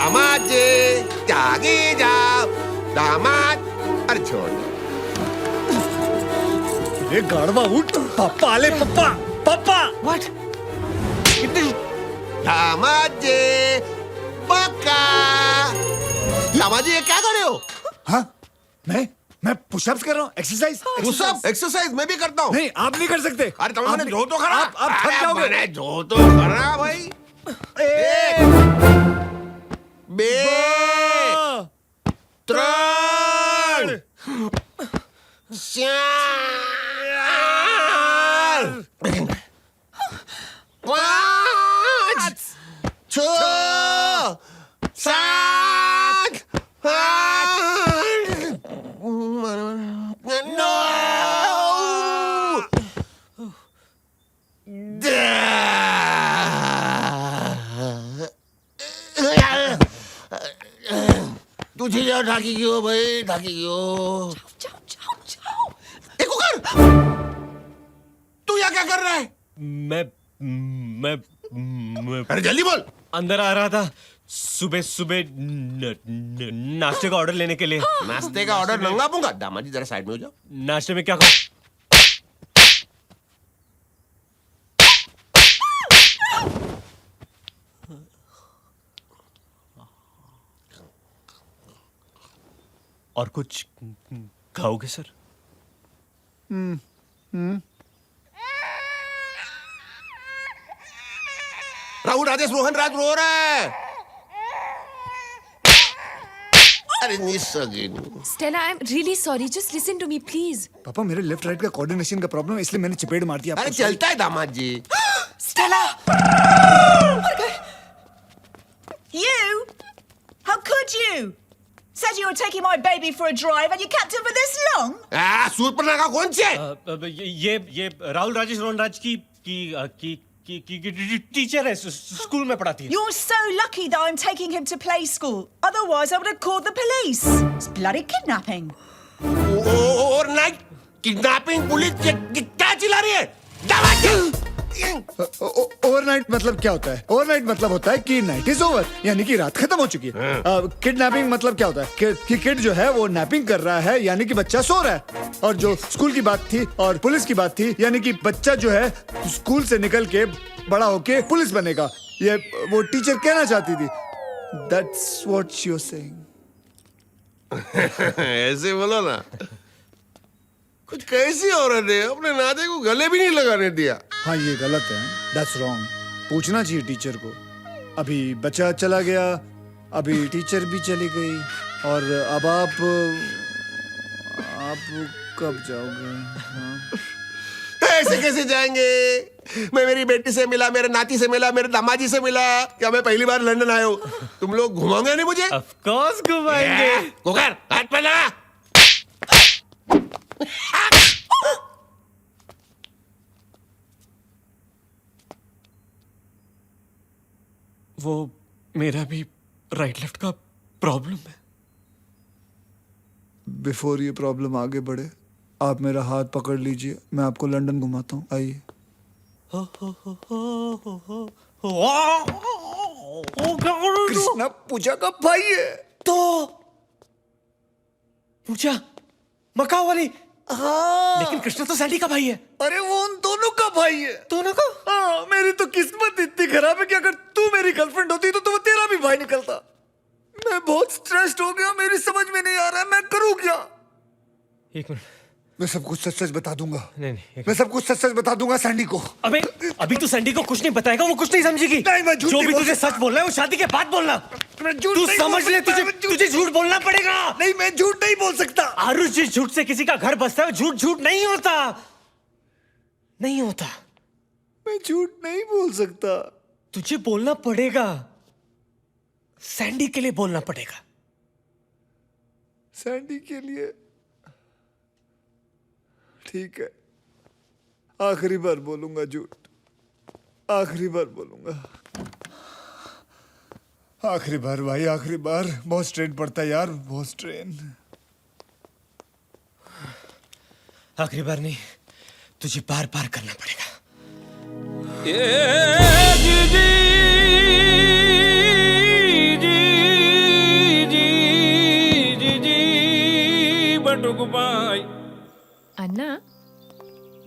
दामाद जी जागी जाओ, दामाद। अरे छोड़। ये गाड़वा उठ, पापा आले, पप्पा पप्पा। व्हाट? दामाद जी पक्का। दामाद जी ये क्या कर रहे हो? हाँ, मैं पुशअप्स कर रहा हूँ, एक्सरसाइज। पुशअप एक्सरसाइज मैं भी करता हूँ। नहीं, आप नहीं कर सकते। अरे तुम मैंने जो तो करा। आप थक जाओगे। मैंने जो तो करा भाई। एक, बे, त्रण, चार, पांच, छह, सात, आठ, नौ, तुझे जाओ ढाकी क्यों भाई, ढाकी क्यों? जाओ जाओ जाओ। एक कर। तू यहाँ क्या कर रहा है? मैं अरे जल्दी बोल। अंदर आ रहा था सुबह सुबह नाश्ते का ऑर्डर लेने के लिए। नाश्ते का ऑर्डर मंगा दूंगा। दामाद जी जरा साइड में हो जाओ। नाश्ते में क्या खाऊं? और कुछ खाओगे सर? राहुल राजेश रोहन राज रो रहा है। अरे निस्सगिन। Stella, I'm really sorry. Just listen to me, please. पापा मेरे लेफ्ट राइट का कोऑर्डिनेशन का प्रॉब्लम है, इसलिए मैंने चपेट मार दिया। अरे चलता है दामाद जी। Stella! You? How could you? Said you were taking my baby for a drive and you kept him for this long? Surpanakha का कौन से? ये राहुल राजेश रोहन राज की टीचर है, स्कूल में पढ़ाती है। You're so lucky that I'm taking him to play school. Otherwise, I would have called the police. It's bloody kidnapping. और नाइट किडनैपिंग पुलिस क्या चिल्ला रही है? दामाद जी! ओवरनाइट मतलब क्या होता है? ओवरनाइट मतलब होता है कि नाइट इज ओवर, यानी कि रात खत्म हो चुकी है। किडनैपिंग मतलब क्या होता है कि किड जो है वो नैपिंग कर रहा है, यानी कि बच्चा सो रहा है। और जो स्कूल की बात थी और पुलिस की बात थी, यानी कि बच्चा जो है स्कूल से निकल के बड़ा होके पुलिस बनेगा, ये वो टीचर कहना चाहती थी। That's what she was saying. ऐसे बोलो ना। कुछ कैसी औरत है, अपने नाते को गले भी नहीं लगाने दिया। हाँ ये गलत है, दैट्स रॉन्ग। पूछना चाहिए टीचर को। अभी बच्चा चला गया, अभी टीचर भी चली गई, और अब आप कब जाओगे? हाँ? ऐसे कैसे जाएंगे? मैं मेरी बेटी से मिला, मेरे नाती से मिला, मेरे दामाजी से मिला। क्या मैं पहली बार लंदन आया हूँ? तुम लोग घुमाओगे नहीं मुझे? ऑफ कोर्स घुमाएंगे। कुकर हाथ पे लगा। वो मेरा भी राइट लेफ्ट का प्रॉब्लम है। बिफोर ये प्रॉब्लम आगे बढ़े, आप मेरा हाथ पकड़ लीजिए, मैं आपको लंदन घुमाता हूँ। आइए। कृष्णा पूजा का भाई है। तो पूजा मकाऊ वाली। हाँ। लेकिन कृष्णा तो सैंडी का भाई है। अरे वो उन दोनों का भाई है। दोनों का? हाँ, मेरी तो किस्मत इतनी खराब है कि अगर तू मेरी गर्लफ्रेंड होती तो वो तेरा भी भाई निकलता। मैं बहुत स्ट्रेस्ड हो गया, मेरी समझ में नहीं आ रहा है मैं करूँ क्या। एक मिनट, मैं सब कुछ सच सच बता दूंगा। नहीं, मैं सब कुछ सच सच बता दूंगा सैंडी को। अबे अभी तू सैंडी को कुछ नहीं बताएगा, वो कुछ नहीं समझेगी। नहीं, मैं झूठ जो नहीं भी बोल तुझे सकता। सच बोलना है वो शादी के बाद बोलना। मैं झूठ तू नहीं समझ बोल ले, सकता, मैं तुझे झूठ बोलना पड़ेगा। नहीं, मैं झूठ नहीं बोल सकता। आरुष, जिस झूठ से किसी का घर बसता है वो झूठ नहीं होता। नहीं होता। मैं झूठ नहीं बोल सकता। तुझे बोलना पड़ेगा, सैंडी के लिए बोलना पड़ेगा। सैंडी के लिए ठीक है, आखिरी बार बोलूंगा झूठ, आखिरी बार बोलूंगा। आखिरी बार भाई, आखिरी बार। बहुत स्ट्रेन पड़ता है यार, बहुत स्ट्रेन। आखिरी बार नहीं, तुझे बार बार करना पड़ेगा। जी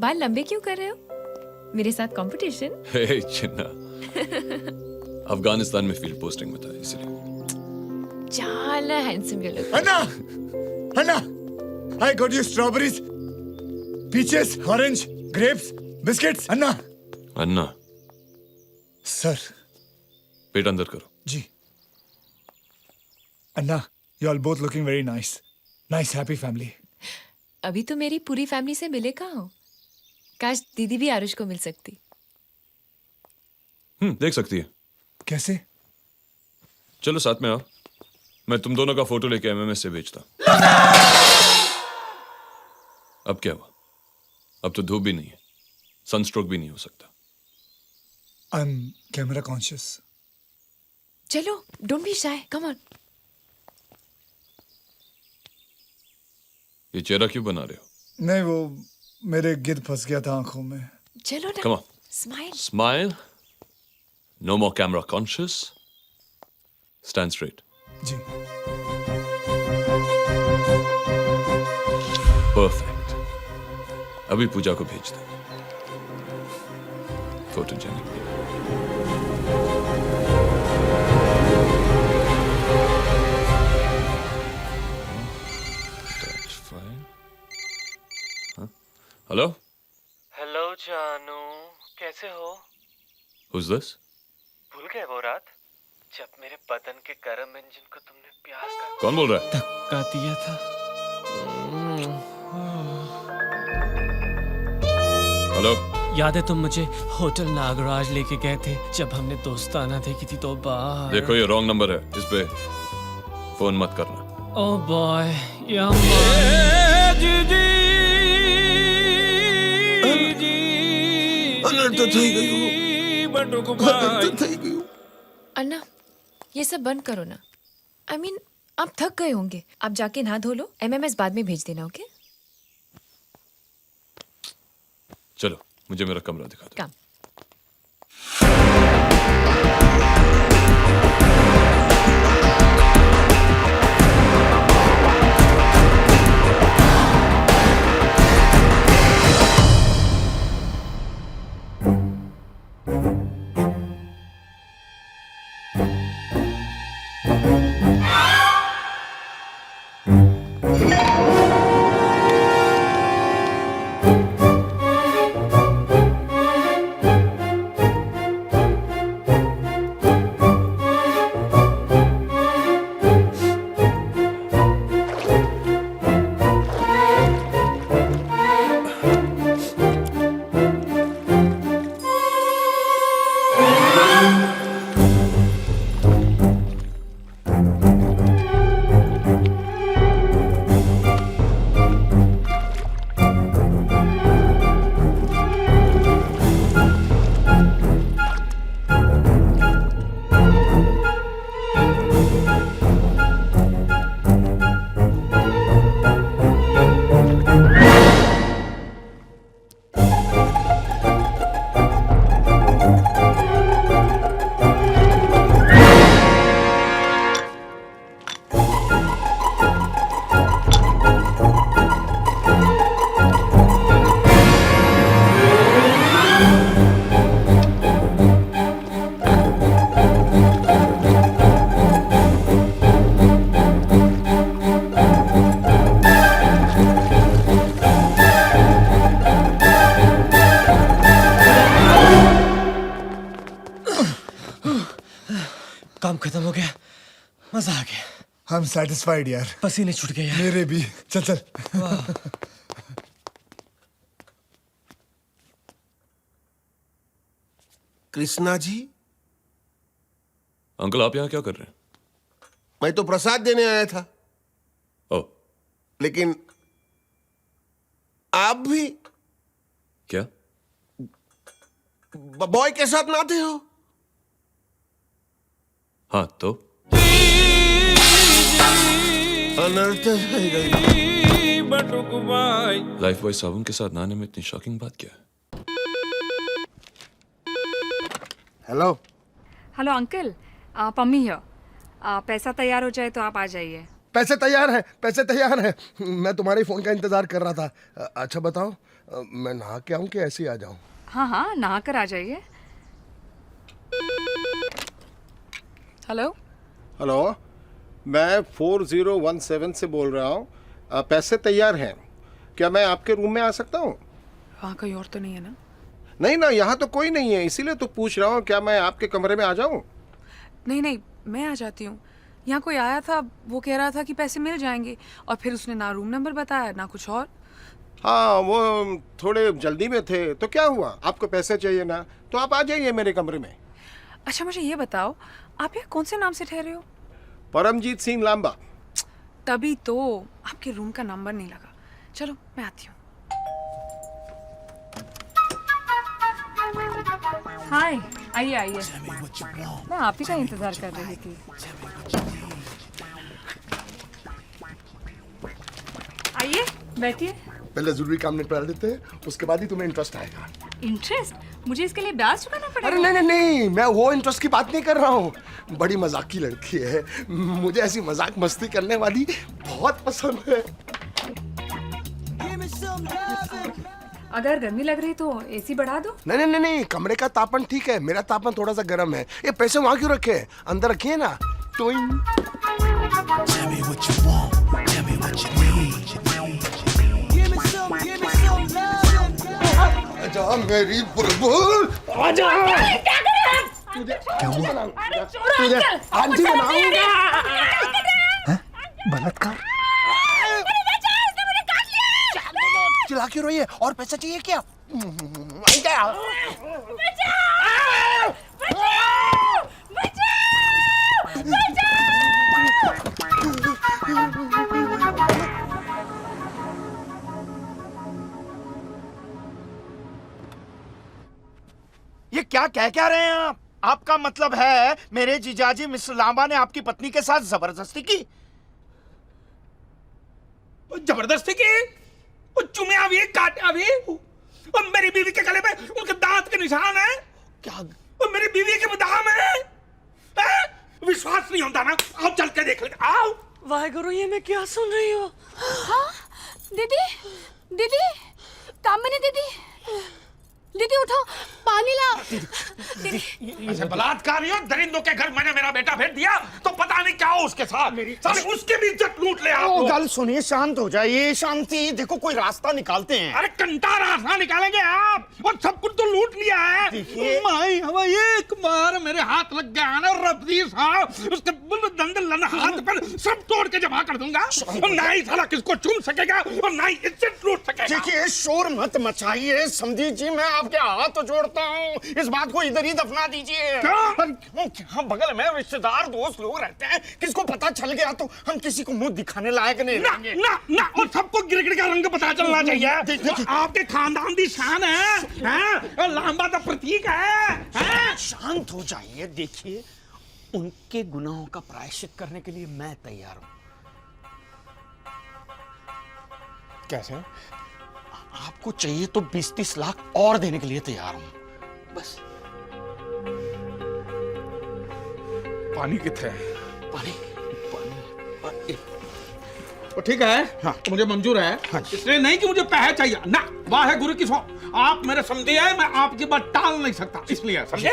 बाल लंबे क्यों कर रहे हो? मेरे साथ कंपटीशन? हे चिन्ना, अफगानिस्तान में फील्ड पोस्टिंग में था इसलिए। చాలా हैंडसम यू लुक। अन्ना, अन्ना, I got you strawberries, peaches, orange, grapes, biscuits. अन्ना, अन्ना, सर, पेट अंदर करो। जी। अन्ना, you all both looking very nice. Nice, happy family. अभी तो मेरी पूरी फैमिली से मिले कहाँ हो? काश दीदी भी आरुष को मिल सकती। देख सकती है। कैसे? चलो साथ में आओ, मैं तुम दोनों का फोटो लेके एमएमएस से भेजता। अब क्या हुआ? अब तो धूप भी नहीं है, सनस्ट्रोक भी नहीं हो सकता। I'm camera conscious. चलो, don't be shy, come on. ये चेहरा क्यों बना रहे हो? नहीं, वो मेरे गिद्ध फंस गया था आंखों में। चलो ना। Come on. Smile. Smile. No more camera conscious. Stand straight. जी। Perfect. अभी पूजा को भेज दो। Photogenic. That's fine. Huh? Hello? Hello जानू, कैसे हो? Who's this? भूल गए वो रात जब मेरे बदन के गर्म इंजन को तुमने प्यार का कौन बोल रहा है? धक्का दिया था? हेलो? याद है तुम मुझे होटल नागराज लेके गए थे जब हमने दोस्ताना देखी थी तो बाहर। देखो ये रॉन्ग नंबर है, इस पे फोन मत करना। ओ बॉय अनर्थ થઈ ગયું। अन्ना, ये सब बंद करो ना। I mean, आप थक गए होंगे। आप जाके नहा धो लो, एमएमएस बाद में भेज देना, ओके? चलो मुझे मेरा कमरा दिखा दो। काम। काम खत्म हो गया, मजा आ गया। I'm satisfied यार। पसीने छूट गए यार। मेरे भी। चल चल। कृष्णा जी, अंकल आप यहाँ क्या कर रहे हैं? मैं तो प्रसाद देने आया था, ओ लेकिन आप भी क्या? बॉय के साथ नाते हो? हाँ तो अनर्थ થઈ ગયું। लाइफ बॉय साबुन के साथ नहाने में इतनी शॉकिंग बात क्या है? Hello. Hello uncle, Pammi here. पैसा तैयार हो जाए तो आप आ जाइए। पैसे तैयार हैं, पैसे तैयार हैं। मैं तुम्हारे फोन का इंतजार कर रहा था। अच्छा बताओ, मैं नहा के आऊं कि ऐसे ही आ जाऊं? हाँ हाँ, नहा कर आ जाइए। हेलो, हेलो, मैं 4017 से बोल रहा हूँ। पैसे तैयार हैं, क्या मैं आपके रूम में आ सकता हूँ? वहाँ कोई और तो नहीं है ना? नहीं ना, यहाँ तो कोई नहीं है, इसीलिए तो पूछ रहा हूँ, क्या मैं आपके कमरे में आ जाऊँ? नहीं नहीं, मैं आ जाती हूँ। यहाँ कोई आया था, वो कह रहा था कि पैसे मिल जाएंगे, और फिर उसने ना रूम नंबर बताया ना कुछ और। हाँ, वो थोड़े जल्दी में थे, तो क्या हुआ? आपको पैसे चाहिए ना, तो आप आ जाइए मेरे कमरे में। अच्छा मुझे ये बताओ, आप यहाँ कौन से नाम से ठहरे हो? परमजीत सिंह लांबा। तभी तो आपके रूम का नंबर नहीं लगा। चलो मैं आती हूँ। हाय, आइए आइए। मैं आप ही का इंतजार कर रही थी। आइए बैठिए। पहले जरूरी काम निपटा लेते हैं, उसके बाद ही तुम्हें इंटरेस्ट आएगा। इंटरेस्ट? मुझे इसके लिए ब्याज चुकाना पड़ेगा? अरे नहीं नहीं नहीं, मैं वो इंटरेस्ट की बात नहीं कर रहा हूँ। बड़ी मजाकी लड़की है, मुझे ऐसी मजाक मस्ती करने वाली बहुत पसंद है। अगर गर्मी लग रही तो एसी बढ़ा दो। नहीं नहीं नहीं नहीं, कमरे का तापमान ठीक है, मेरा तापमान थोड़ा सा गर्म है। ये पैसे वहां क्यों रखे हैं? अंदर रखिए ना। आजा मेरी बुलबुल, आजा। तुझे आंटी बनाऊंगा। बलात्कार? चिल्ला क्यों रही है? और पैसा चाहिए क्या? ये क्या कह रहे हैं आप? आपका मतलब है मेरे जीजाजी मिस्टर लांबा ने आपकी पत्नी के साथ जबरदस्ती की? जबरदस्ती की? चुम्या भी, काटा भी, और मेरी बीवी के गले पे उनके दांत के निशान है। क्या? और मेरी बीवी के बादाम है? विश्वास नहीं होता ना? आओ चल के देख ले, आओ। वाहेगुरु, ये मैं क्या सुन रही हूँ? हाँ दीदी, दीदी, कामिनी दीदी, दीदी उठो, पानी लाओ। ऐसे बलात्कारियों, दरिंदों के घर मैंने मेरा बेटा भेज दिया तो पता नहीं क्या हो उसके साथ। साले उसके भी इज्जत लूट ले आप। गल सुनिए, शांत हो जाइए। शांति, देखो कोई रास्ता निकालते हैं। अरे कंटा रास्ता निकालेंगे आप, और सब कुछ तो लूट लिया है। देखिए, माई हवा एक बार मेरे हाथ लग गया ना रब्बी साहब, उसके दंदल हाथ पर सब तोड़ के जमा कर दूंगा। और ना ही साला किसको चूम सकेगा और ना ही इज्जत लूट सकेगा। देखिए शोर मत मचाइए समझी जी, मैं आपके हाथ जोड़ता हूँ, इस बात को इधर ही दफना दीजिए। क्या बगल में रिश्तेदार दोस्त लोग रहते हैं, किसको पता चल गया तो हम किसी को मुंह दिखाने लायक नहीं रहेंगे। ना ना, और सबको गिरगिट का रंग पता चलना चाहिए। आपके खानदान की शान है, और लांबा का प्रतीक है। शांत हो जाइए। देखिए, उनके गुनाहों का प्रायश्चित करने के लिए मैं तैयार हूं। कैसे? आपको चाहिए तो 20-30 लाख और देने के लिए तैयार हूं, बस। पानी कितने है? पानी, पानी, तो ठीक है, हाँ। तो मुझे मंजूर है। हाँ। इसलिए नहीं कि मुझे पैसे चाहिए ना, वाहे गुरु की सौ। आप मेरे समझे हैं, मैं आपकी बात टाल नहीं सकता, इसलिए समझे?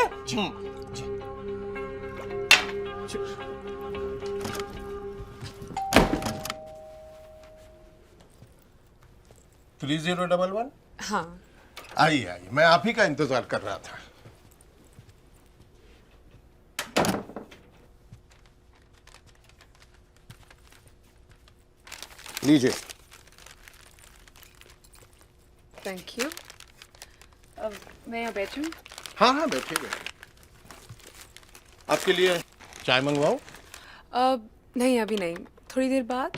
3011? हाँ आइए आइए, मैं आप ही का इंतजार कर रहा था। लीजिए। Thank you. अब मैं यहाँ बैठूं? हाँ हाँ, बैठिए बैठिए। आपके लिए चाय मंगवाऊं? अब नहीं, अभी नहीं, थोड़ी देर बाद।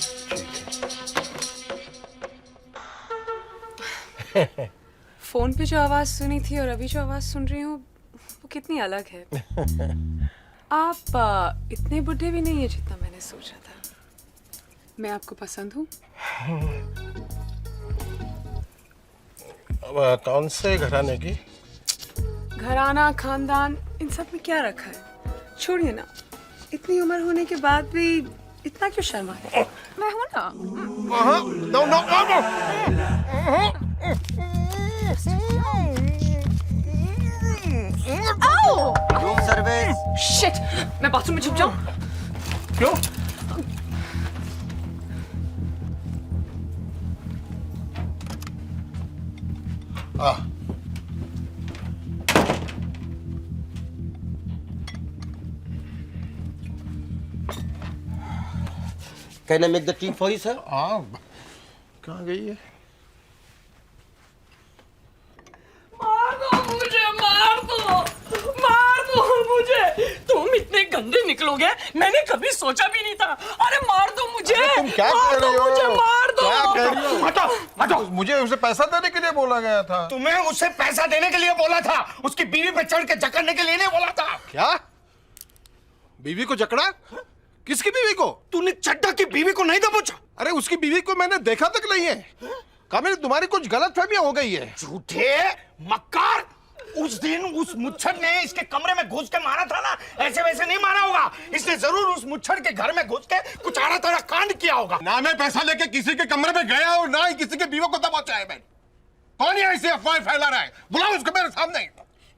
फोन पे जो आवाज सुनी थी और अभी जो आवाज सुन रही हूँ वो कितनी अलग है। आप इतने बुढ़े भी नहीं है जितना मैंने सोचा था। मैं आपको पसंद हूँ? कौन से घराने की? घराना, खानदान, इन सब में क्या रखा है? छोड़िए ना, इतनी उम्र होने के बाद भी इतना क्यों शर्मा रहे? मैं हूं ना। No no no room service. Shit, मैं बाथरूम में छुप जाऊं? क्यों? Can I make the tea for you, sir? हाँ कहाँ गई है? मार दो मुझे। तुम इतने गंदे निकलोगे मैंने कभी सोचा भी नहीं था। अरे मार दो मुझे। तुम क्या कर रही हो? मुझे मार दो। क्या कर रही हो? हटो हटो। मुझे उसे पैसा देने के लिए बोला गया था। तुम्हें उसे पैसा देने के लिए बोला था, उसकी बीवी पे चढ़ के जकड़ने के लिए नहीं बोला था। क्या? बीवी को जकड़ा? किसकी बीवी को? तूने चड्डा की बीवी को नहीं दबोचा? अरे उसकी बीवी को मैंने देखा तक नहीं है। कामिनी तुम्हारी कुछ गलतफहमियां हो गई है। झूठे मक्कार। उस दिन उस मुच्छर ने इसके कमरे में घुस के मारा था ना, ऐसे वैसे नहीं मारा होगा। इसने जरूर उस मुच्छर के घर में घुस के कुछ आड़ा तड़ा कांड किया होगा। ना मैं पैसा लेके किसी के कमरे में गया और ना ही किसी के बीवी को दबोचा है मैंने। कौन ये ऐसी अफवाह फैला रहा है? बुलाओ उसको मेरे सामने।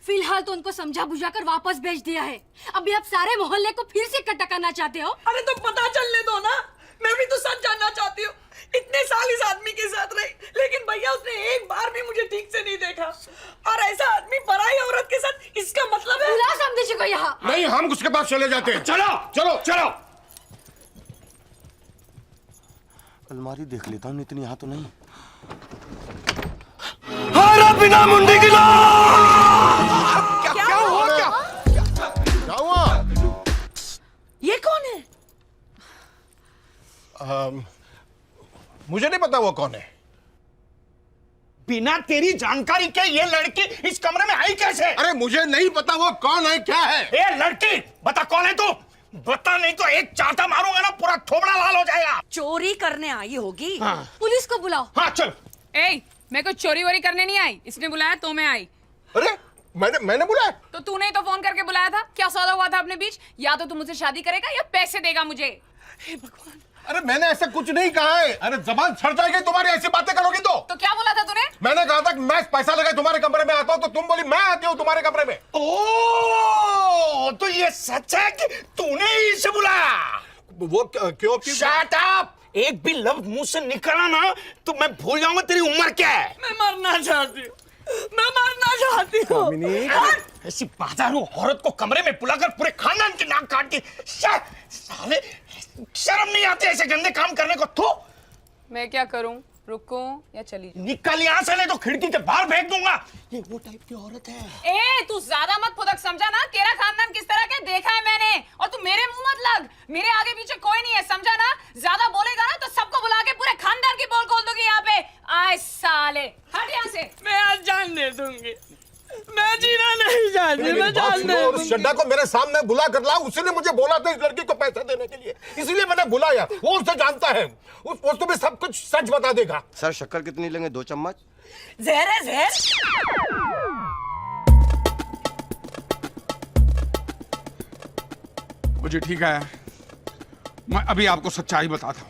फिलहाल तो उनको समझा बुझा कर वापस भेज दिया है। अभी आप सारे मोहल्ले को फिर से इकट्ठा करना चाहते हो? अरे तो पता चलने दो ना, मैं भी तो सच जानना चाहती हूँ। इतने साल इस आदमी के साथ रही, लेकिन भैया उसने एक बार भी मुझे ठीक से नहीं देखा। और ऐसा आदमी पराई औरत के साथ, इसका मतलब है? बुला समझे जी को यहाँ। नहीं, हम उसके पास चले जाते हैं। चलो चलो चलो। अलमारी देख लेता हूँ, इतनी यहाँ तो नहीं। बिना मुंडी की क्या हुआ? क्या हुआ? ये कौन है? मुझे नहीं पता वो कौन है। बिना तेरी जानकारी के ये लड़की इस कमरे में आई कैसे? अरे मुझे नहीं पता वो कौन है, क्या है। ए लड़की, बता कौन है तू? बता, नहीं तो एक चाटा मारूंगा ना, पूरा थोबड़ा लाल हो जाएगा। चोरी करने आई होगी। हाँ। पुलिस को बुलाओ। हाँ चल। ए, मैं कोई चोरी वोरी करने नहीं आई, इसने बुलाया तो मैं आई। अरे मैंने बुलाया? तो तूने ही तो फोन करके बुलाया था। क्या सौदा हुआ था अपने बीच? या तो तू मुझसे शादी करेगा या पैसे देगा मुझे। हे भगवान। अरे मैंने ऐसा कुछ नहीं कहा है। अरे जबान छड़ जाएगी तुम्हारी, ऐसी बातें करोगी तो क्या बोला था तूने? मैंने कहा था कि मैं पैसा लगा तुम्हारे कमरे में आता हूं, तो तुम बोली मैं आती हूँ तुम्हारे कमरे में। ओ, तो ये सच है कि तूने ही इसे बुलाया? वो क्यों? Shut up. एक भी लफ्ज मुंह से निकला ना तो मैं भूल जाऊंगा तेरी उम्र क्या है। मैं मरना चाहती हूँ, मैं मरना चाहती हूँ। ऐसी बाजारू औरत को कमरे में बुलाकर पूरे खानदान की नाक काट दी। साले शर्म नहीं आती ऐसे गंदे काम करने को? तो मैं क्या करूं? रुकूं या चली जाऊं? निकल यहाँ से, नहीं तो खिड़की के बाहर फेंक दूंगा। ये वो टाइप की औरत है। ए, तू ज्यादा मत फुदक, समझा ना? तेरा खानदान किस तरह का देखा है मैंने, और तू मेरे मुंह मत लग। मेरे आगे पीछे कोई नहीं है, समझा ना? ज्यादा बोलेगा ना तो सबको बुला के पूरे खानदान की पोल खोल दूंगी यहाँ पे। आए साले, हट यहाँ से। मैं आज जान दे दूंगी, मैं जीना नहीं चाहती, मैं जान दे दूंगी। चड्डा को मेरे सामने बुला कर ला, उसने मुझे बोला था इस लड़की को पैसा देने के लिए, इसीलिए मैंने बुलाया। वो उसे जानता है, वो तुम्हें सब कुछ सच बता देगा। सर शक्कर कितनी लेंगे? 2 चम्मच? जहर है जहर। मुझे ठीक है, मैं अभी आपको सच्चाई बताता हूँ।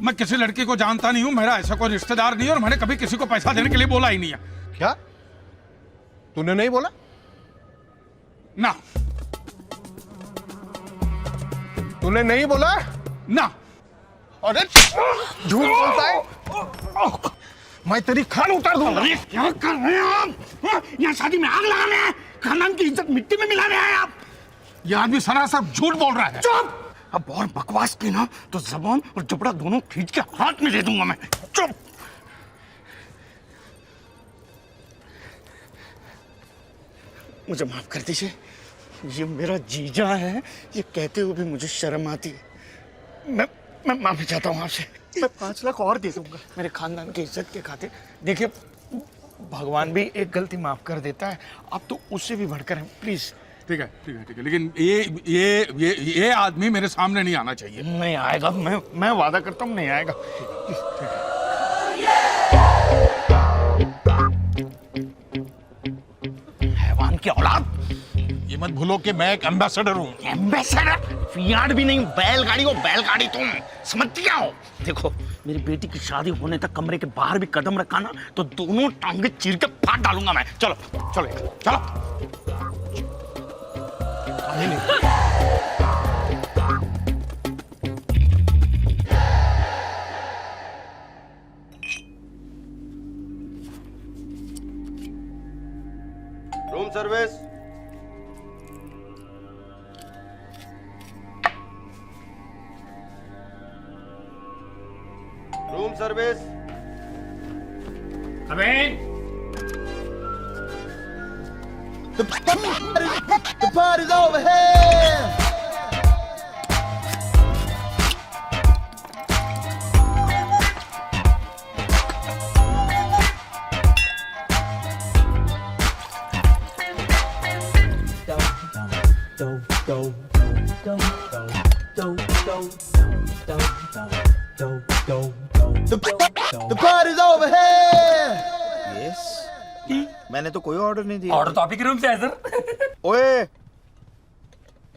मैं किसी लड़की को जानता नहीं हूँ, मेरा ऐसा कोई रिश्तेदार नहीं है, और मैंने कभी किसी को पैसा देने के लिए बोला ही नहीं है। क्या तूने नहीं बोला? ना। तूने नहीं बोला ना। अरे झूठ बोलता है। मैं तेरी खान उतार दूंगा। अरे क्या कर रहे हैं आप? यहाँ शादी में आग लगाने हैं, खानदान की इज्जत मिट्टी में मिलाने आए आप। ये आदमी सरासर झूठ बोल रहा है। चुप। अब और बकवास की ना तो जबान और जबड़ा दोनों खींच के हाथ में दे दूंगा मैं। चुप। मुझे माफ कर दीजिए, ये मेरा जीजा है, ये कहते हुए भी मुझे शर्म आती है। मैं माफी चाहता हूँ आपसे। मैं 5 लाख और दे दूंगा मेरे खानदान की इज्जत के खातिर। देखिए, भगवान भी एक गलती माफ कर देता है, आप तो उससे भी बढ़कर हैं। प्लीज। ठीक है, ठीक है, ठीक है, लेकिन ये आदमी मेरे सामने नहीं आना चाहिए। नहीं आएगा, मैं वादा करता हूँ नहीं आएगा। हैवान की औलाद। ये मत भूलो कि मैं एक एम्बेसडर हूँ। एम्बेसडर? फियाट भी नहीं, बैलगाड़ी हो बैलगाड़ी तुम, समझ क्या हो? देखो मेरी बेटी की शादी होने तक कमरे के बाहर भी कदम रखा ना तो दोनों टांगे चीर के फाड़ डालूंगा मैं। चलो चलो चलो। Room service. Room service. The party's over here. The party's over here. Yes, मैंने तो कोई ऑर्डर नहीं दिया। ऑर्डर तो आप ही के रूम से है सर। ओए,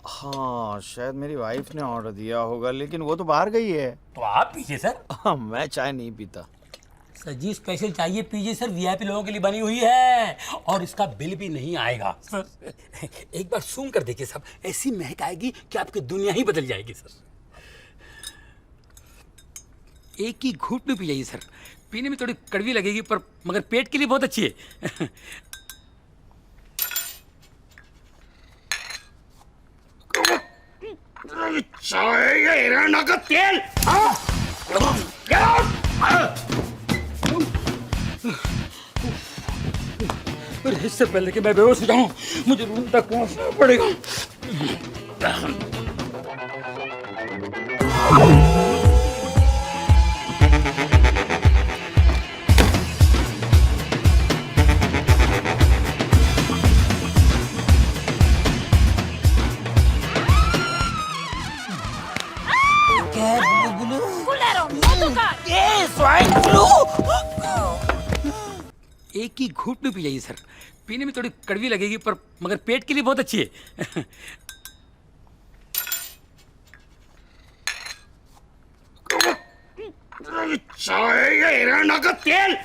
हाँ शायद मेरी वाइफ ने ऑर्डर दिया होगा, लेकिन वो तो बाहर गई है। तो आप पीजिए सर। हाँ, मैं चाय नहीं पीता। सर जी स्पेशल चाहिए पीजिए सर, वीआईपी लोगों के लिए बनी हुई है और इसका बिल भी नहीं आएगा सर। एक बार सूंघ कर देखिए साहब, ऐसी महक आएगी कि आपकी दुनिया ही बदल जाएगी सर। एक ही घूंट में पी जाइए सर, पीने में थोड़ी कड़वी लगेगी पर मगर पेट के लिए बहुत अच्छी है। चाय या हिराना का तेल। अरे इससे पहले कि मैं बेहोश हो जाऊं मुझे रूम तक पहुंचना पड़ेगा। एक ही घूंट में पी जाइए सर, पीने में थोड़ी कड़वी लगेगी पर मगर पेट के लिए बहुत अच्छी है। चाय या हिराना का तेल।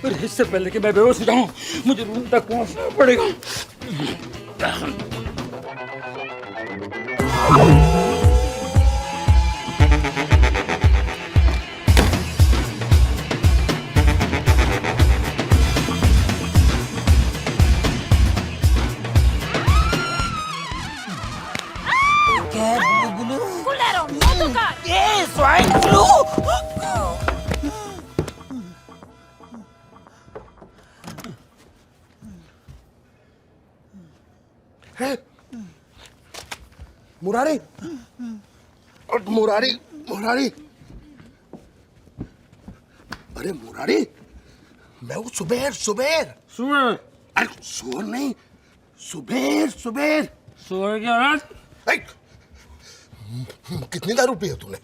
अरे इससे पहले कि मैं बेहोश हो जाऊं मुझे रूम तक पहुंचना पड़ेगा। मुरारी, मुरारी, मुरारी, अरे मुरारी, मैं हूँ सुबेर, सुबेर। सुबह? अरे सुबेर नहीं, सुबेर, सुबेर। सुबह क्या बात? कितनी दारू पी है तूने?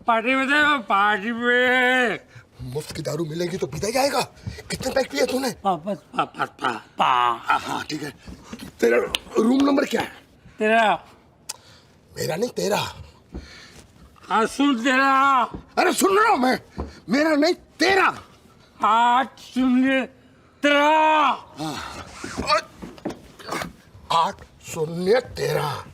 पार्टी में थे, पार्टी में। मुफ्त की दारू मिलेगी तो पीता जाएगा। कितने पैक पिए तूने? हाँ ठीक है। तेरा रूम नंबर क्या है? तेरा। मेरा नहीं तेरा। हाँ सुन तेरा। अरे सुन रहा हूँ मैं, मेरा नहीं तेरा। 8-0-13। 8-0-13।